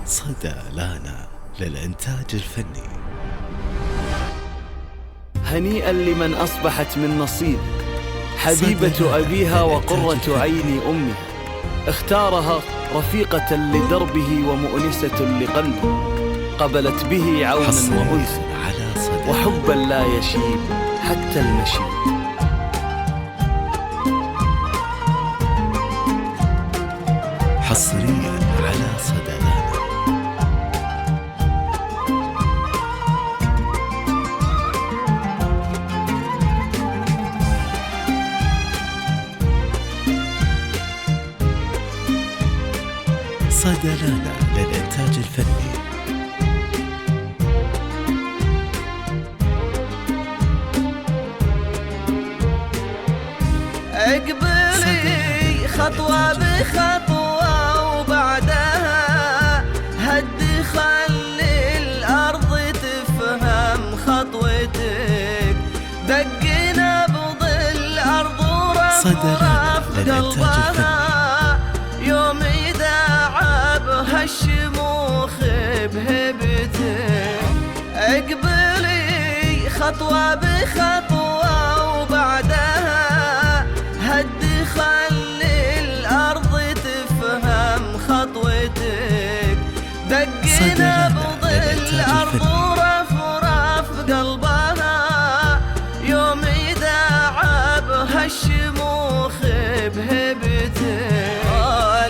صدى لانا للإنتاج الفني. هنيئا لمن أصبحت من نصيب حبيبة أبيها وقرة عين أمها، اختارها رفيقة لدربه ومؤنسة لقلبه، قبلت به عونا وأنسا وحبا لا يشيب حتى المشيب. حصريا على صدى لانا. صدى لانا للإنتاج الفني. اقبلي خطوة بخطوة وبعدها هدي خلي الأرض تفهم خطوتك، دق نبض الأرض ورفرف قلبها يوم يداعبها الشموخ بهبتك. اقبلي خطوة بخطوة وبعدها هدي خلي الأرض تفهم خطوتك، دق نبض الأرض ورفرف قلبها يوم يداعبها الشموخ بهبتك.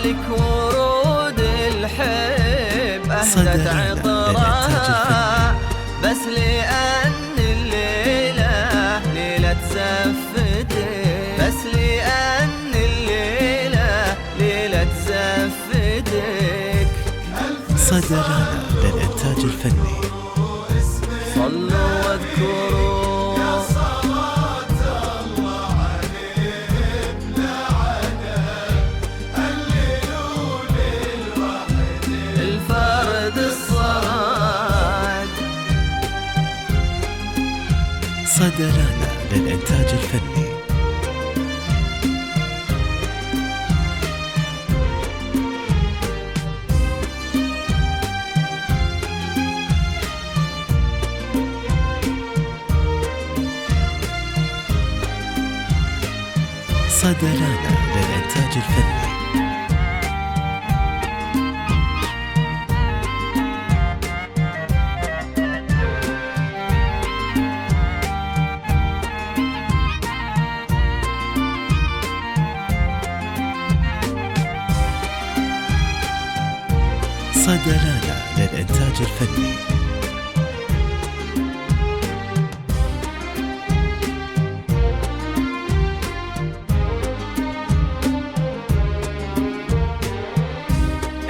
لك ورود الحب أهدت عطرها بس لأن الليلة ليلة زفتك، بس لأن الليلة ليلة زفتك. صدى لانا للإنتاج الفني. صلوا واذكروا يا صلاة الله عليه بلعنة الليل للوحد الفرد الصاد. صدى لانا للإنتاج الفني. صدى لانا للإنتاج الفني. صدى لانا للإنتاج الفني.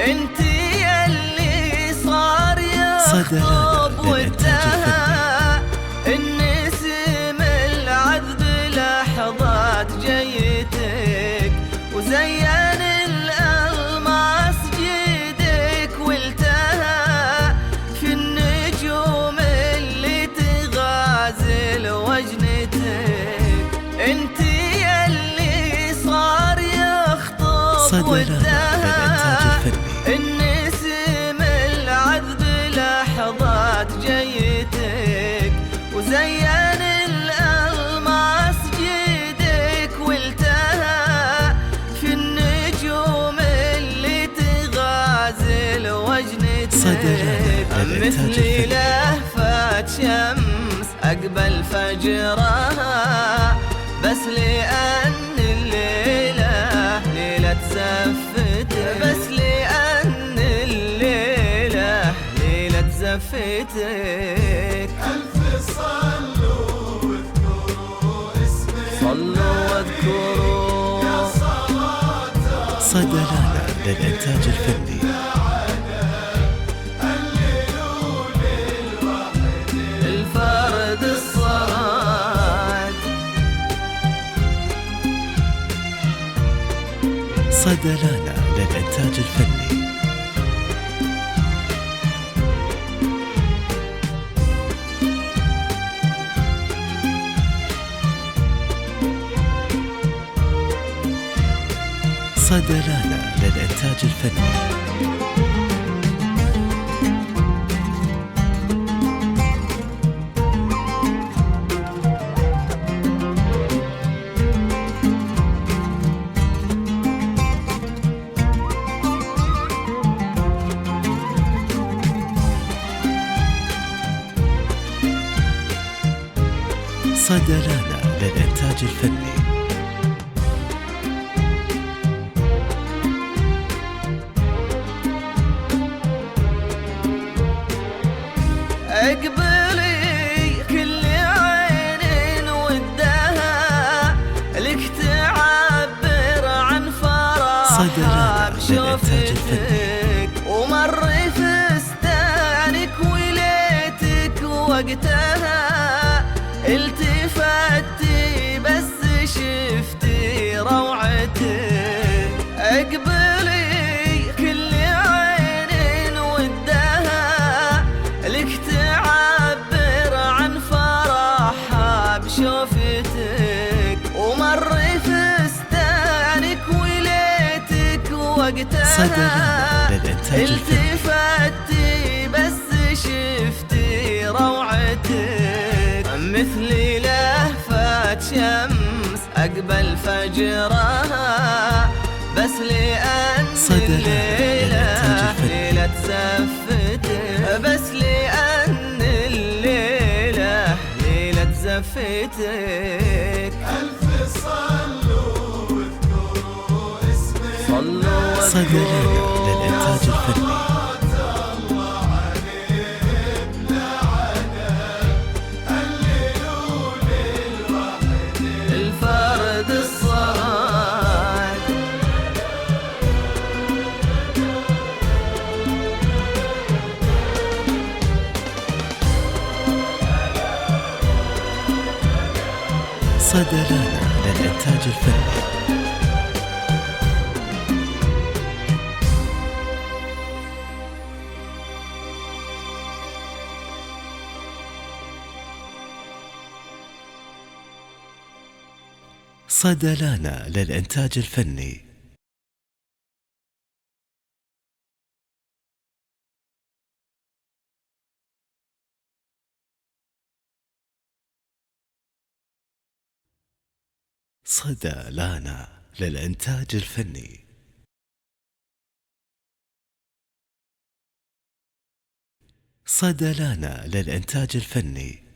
انت يلي صار يخطب ودها النسيم العذب لحظات جيتك، وزين الألماس جيدك والتها في النجوم اللي تغازل وجنتك. انت يلي صار يخطب ودها النسيم العذب لحظات جيتك، وزين الألماس جيدك والتها في النجوم اللي تغازل وجنتك. مثلي لهفة شمس أقبل فجرها بس لأن الليلة ليلة زفتك، بس لأن الليلة ليلة زفتك. ألف صلوا واذكروا اسمك، صلوا واذكروا يا صلاة صدى لانا للإنتاج الفني. الفرد الصاد. صدى لانا للإنتاج الفني. صدى لانا للإنتاج الفني. صدلانا للإنتاج الفني. اقبلي كل عين ودها لك تعبر عن فرحها بشوفتك، ومر فستانك وليتك وقتها التفتي بس شفتي روعتك. اقبلي كل عين ودها لك تعبر عن فرحها بشوفتك، ومر فستانك وليتك وقتها التفتي بس شفتي روعتك. مثل لهفة شمس أقبل فجرها، بس لأن الليلة ليلة زفتك، بس لأن الليلة ليلة زفتك. ألف صلوا واذكروا اسمك، صلوا صدلانا للإنتاج الفني. الفرد الصمد. صدلانا للإنتاج الفني. صدلانا للإنتاج الفني. صدلانا للإنتاج الفني. صدلانا للإنتاج الفني.